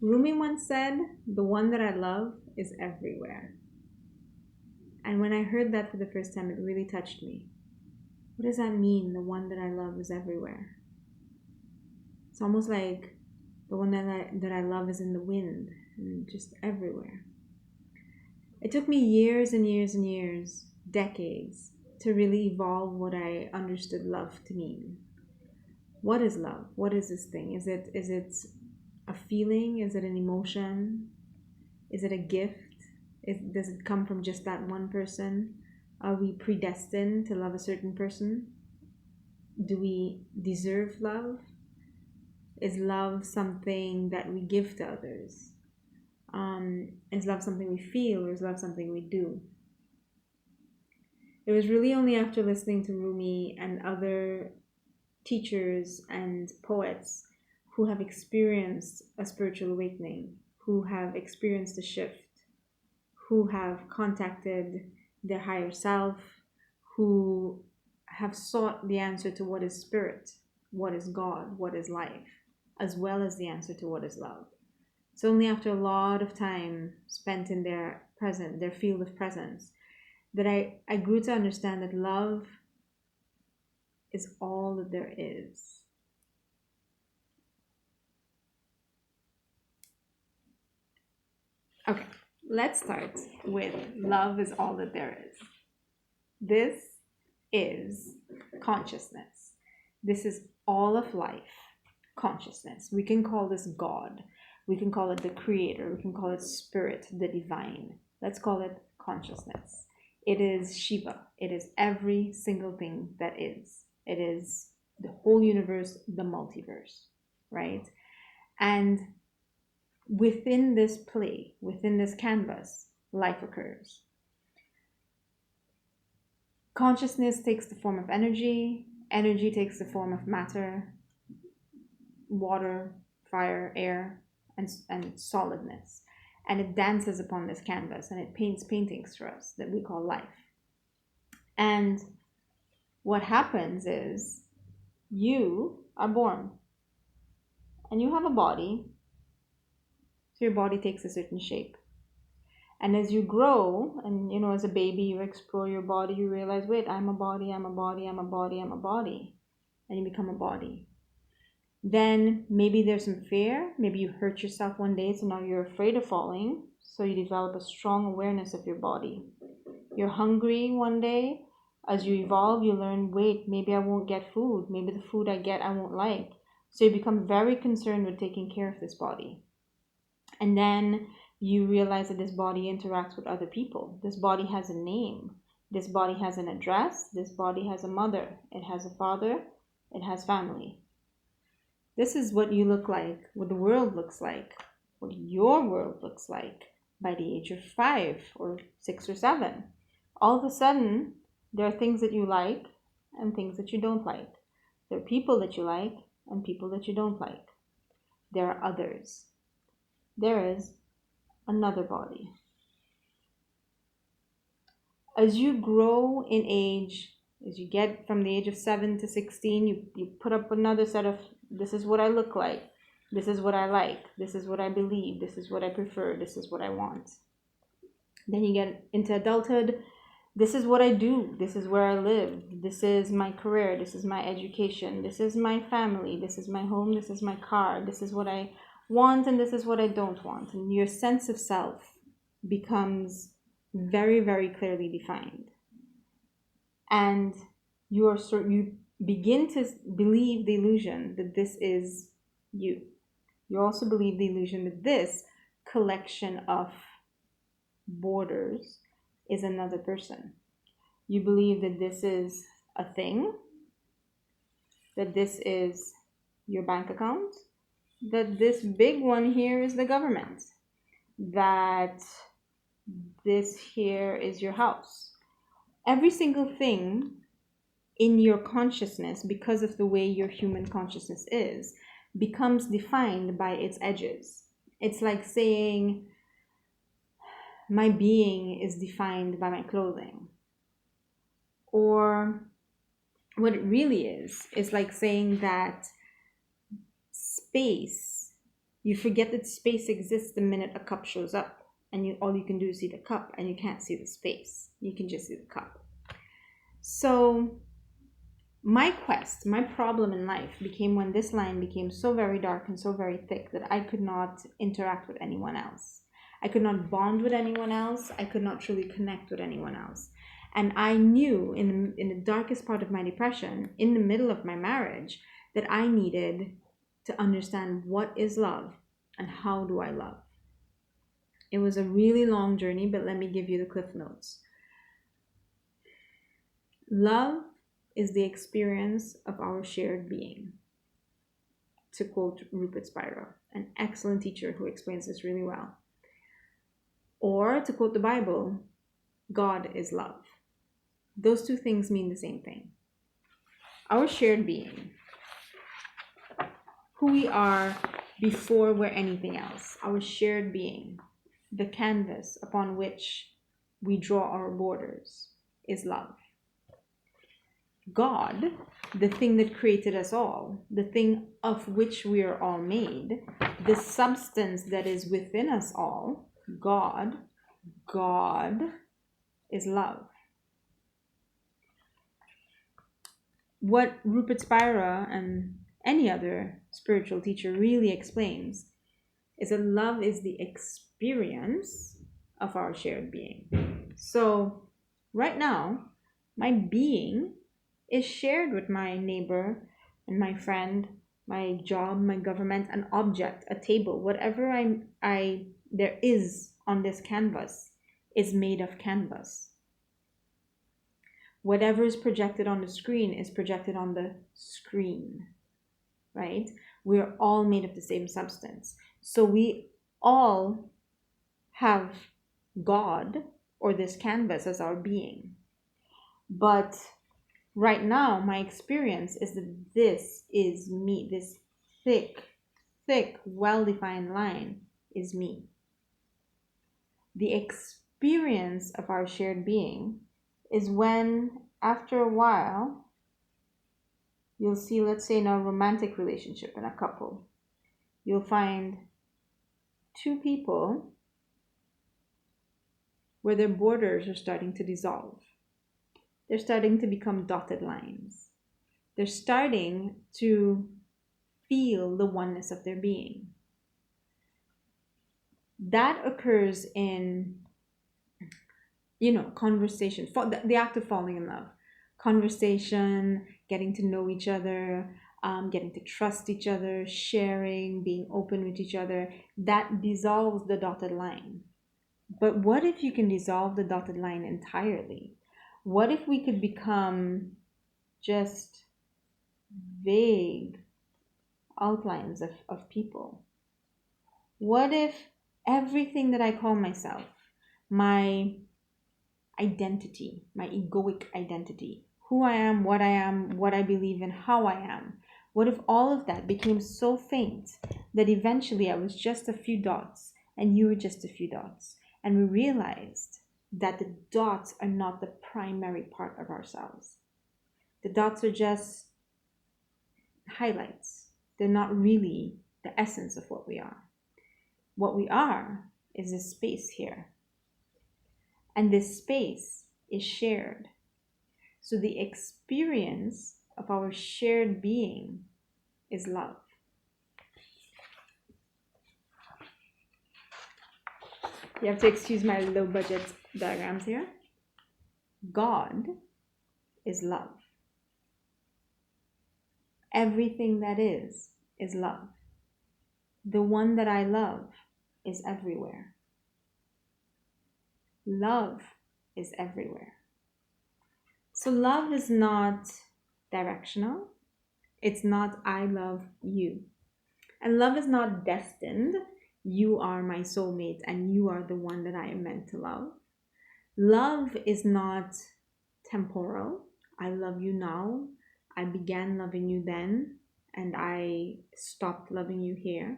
Rumi once said, "The one that I love is everywhere." And when I heard that for the first time, it really touched me. What does that mean, the one that I love is everywhere? It's almost like the one that I love is in the wind and just everywhere. It took me years and years and years, decades, to really evolve what I understood love to mean. What is love? What is this thing? Is it a feeling? Is it an emotion? Is it a gift? Does it come from just that one person? Are we predestined to love a certain person? Do we deserve love? Is love something that we give to others? Is love something we feel, or is love something we do? It was really only after listening to Rumi and other teachers and poets who have experienced a spiritual awakening, who have experienced a shift, who have contacted their higher self, who have sought the answer to what is spirit, what is God, what is life, as well as the answer to what is love. It's only after a lot of time spent in their field of presence, that I grew to understand that love is all that there is. Okay, let's start with love is all that there is. This is consciousness. This is all of life, consciousness. We can call this God. We can call it the creator. We can call it spirit, the divine. Let's call it consciousness. It is Shiva. It is every single thing that is. It is the whole universe, the multiverse, right? And within this play, within this canvas, life occurs. Consciousness takes the form of energy. Energy takes the form of matter, water, fire, air, and solidness. And it dances upon this canvas and it paints paintings for us that we call life. And what happens is you are born and you have a body. So your body takes a certain shape. And as you grow, and as a baby, you explore your body, you realize, wait, I'm a body, I'm a body, I'm a body, I'm a body. And you become a body. Then maybe there's some fear. Maybe you hurt yourself one day, so now you're afraid of falling. So you develop a strong awareness of your body. You're hungry one day. As you evolve, you learn, wait, maybe I won't get food. Maybe the food I get I won't like. So you become very concerned with taking care of this body. And then you realize that this body interacts with other people. This body has a name. This body has an address. This body has a mother. It has a father. It has family. This is what you look like, what the world looks like, what your world looks like by the age of 5 or 6 or 7. All of a sudden, there are things that you like and things that you don't like. There are people that you like and people that you don't like. There are others. There is another body. As you grow in age, as you get from the age of 7 to 16, you put up another set of, this is what I look like, this is what I like, this is what I believe, this is what I prefer, this is what I want. Then you get into adulthood. This is what I do, this is where I live, this is my career, this is my education, this is my family, this is my home, this is my car, this is what I want and this is what I don't want. And your sense of self becomes very, very clearly defined. And you begin to believe the illusion that this is you. You also believe the illusion that this collection of borders is another person. You believe that this is a thing, that this is your bank account, that this big one here is the government, that this here is your house. Every single thing in your consciousness, because of the way your human consciousness is, becomes defined by its edges. It's like saying, my being is defined by my clothing. Or what it really is like saying that space, You forget that space exists the minute a cup shows up, and all you can do is see the cup, and you can't see the space. You can just see the cup. So my quest, my problem in life became when this line became so very dark and so very thick that I could not interact with anyone else. I could not bond with anyone else. I could not truly connect with anyone else. And I knew in the darkest part of my depression, in the middle of my marriage, that I needed to understand what is love and how do I love. It was a really long journey, but let me give you the cliff notes. Love is the experience of our shared being. To quote Rupert Spira, an excellent teacher who explains this really well. Or to quote the Bible, God is love. Those two things mean the same thing. Our shared being, who we are before we're anything else, our shared being, the canvas upon which we draw our borders, is love. God, the thing that created us all, the thing of which we are all made, the substance that is within us all, God is love. What Rupert Spira and any other spiritual teacher really explains is that love is the experience of our shared being. So right now, my being is shared with my neighbor and my friend, my job, my government, an object, a table, whatever there is on this canvas is made of canvas. Whatever is projected on the screen is projected on the screen, right? We're all made of the same substance. So we all have God or this canvas as our being. But right now, my experience is that this is me. This thick, well-defined line is me. The experience of our shared being is when, after a while, you'll see, let's say in a romantic relationship, in a couple, you'll find two people where their borders are starting to dissolve. They're starting to become dotted lines. They're starting to feel the oneness of their being. That occurs in, conversation, the act of falling in love. Conversation, getting to know each other, getting to trust each other, sharing, being open with each other. That dissolves the dotted line. But what if you can dissolve the dotted line entirely? What if we could become just vague outlines of people? What if everything that I call myself, my identity, my egoic identity, who I am, what I believe in, how I am, what if all of that became so faint that eventually I was just a few dots and you were just a few dots, and we realized that the dots are not the primary part of ourselves. The dots are just highlights. They're not really the essence of what we are. What we are is a space here. And this space is shared. So the experience of our shared being is love. You have to excuse my low budget diagrams here. God is love. Everything that is love. The one that I love is everywhere. Love is everywhere. So love is not directional. It's not I love you. And love is not destined. You are my soulmate and you are the one that I am meant to love. Love is not temporal. I love you now. I began loving you then, and I stopped loving you here.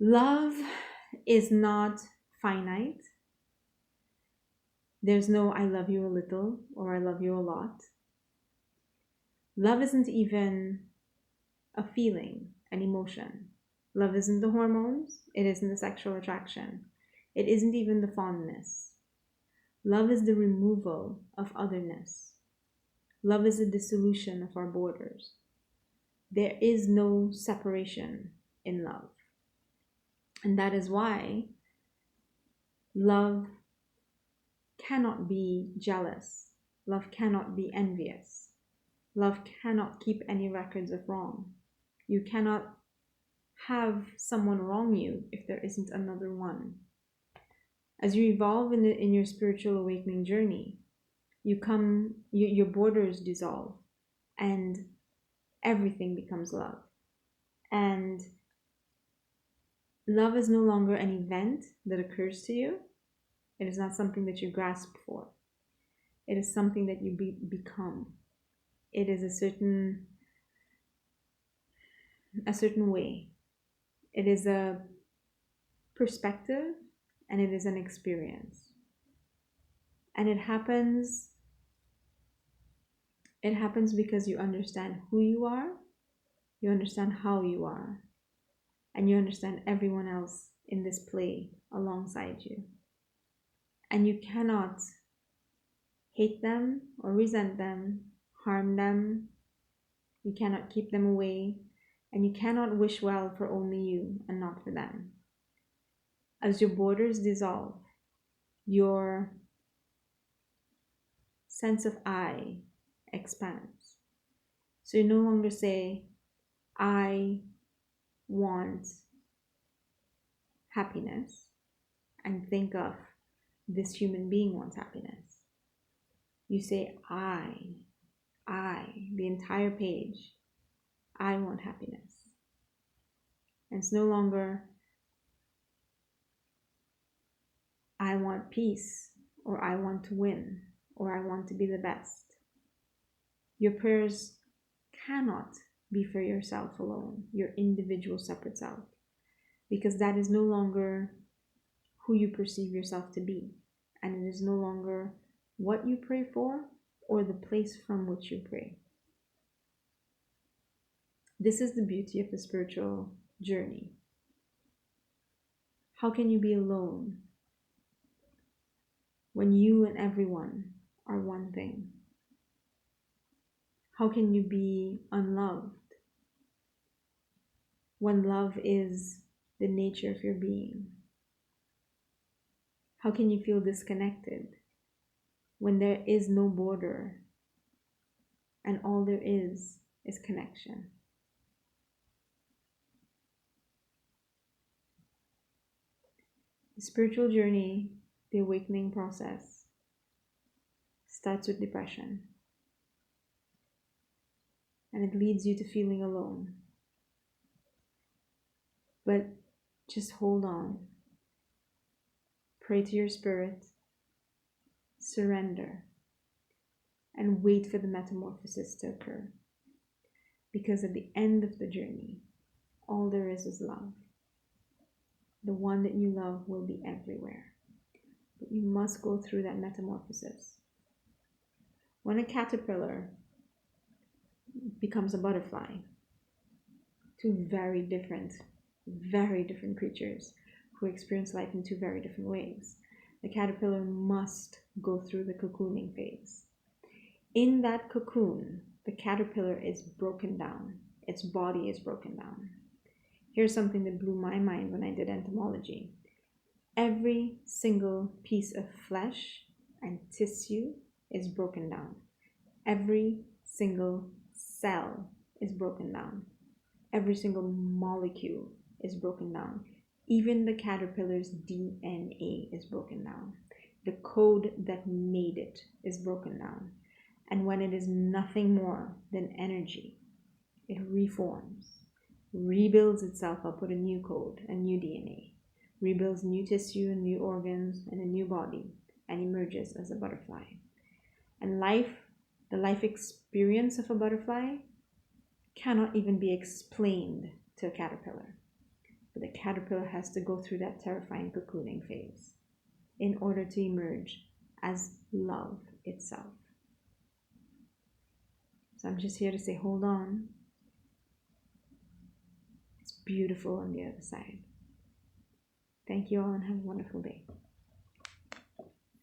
Love is not finite. There's no I love you a little or I love you a lot. Love isn't even a feeling, an emotion. Love isn't the hormones. It isn't the sexual attraction. It isn't even the fondness. Love is the removal of otherness. Love is the dissolution of our borders. There is no separation in love. And that is why love cannot be jealous. Love cannot be envious. Love cannot keep any records of wrong. You cannot have someone wrong you if there isn't another one. As you evolve in your spiritual awakening journey, your borders dissolve and everything becomes love. And love is no longer an event that occurs to you. It is not something that you grasp for. It is something that you become. It is a certain way. It is a perspective and it is an experience. And it happens because you understand who you are, you understand how you are, and you understand everyone else in this play alongside you. And you cannot hate them or resent them, harm them. You cannot keep them away, and you cannot wish well for only you and not for them. As your borders dissolve, your sense of I expands. So you no longer say, I want happiness, and think of this human being wants happiness. You say, the entire page, I want happiness. And it's no longer, I want peace, or I want to win, or I want to be the best. Your prayers cannot be for yourself alone, your individual separate self, because that is no longer who you perceive yourself to be, and it is no longer what you pray for or the place from which you pray. This is the beauty of the spiritual journey. How can you be alone when you and everyone are one thing? How can you be unloved when love is the nature of your being? How can you feel disconnected when there is no border and all there is connection? The spiritual journey, the awakening process, starts with depression. And it leads you to feeling alone. But just hold on. Pray to your spirit. Surrender. And wait for the metamorphosis to occur. Because at the end of the journey, all there is love. The one that you love will be everywhere. But you must go through that metamorphosis. When a caterpillar becomes a butterfly, two very different creatures who experience life in two very different ways. The caterpillar must go through the cocooning phase. In that cocoon, the caterpillar is broken down. Its body is broken down. Here's something that blew my mind when I did entomology. Every single piece of flesh and tissue is broken down. Every single cell is broken down. Every single molecule is broken down. Even the caterpillar's DNA is broken down. The code that made it is broken down. And when it is nothing more than energy, it reforms, rebuilds itself up with a new code, a new DNA, rebuilds new tissue and new organs and a new body, and emerges as a butterfly. And the life experience of a butterfly cannot even be explained to a caterpillar. But the caterpillar has to go through that terrifying cocooning phase in order to emerge as love itself. So I'm just here to say, hold on. It's beautiful on the other side. Thank you all and have a wonderful day.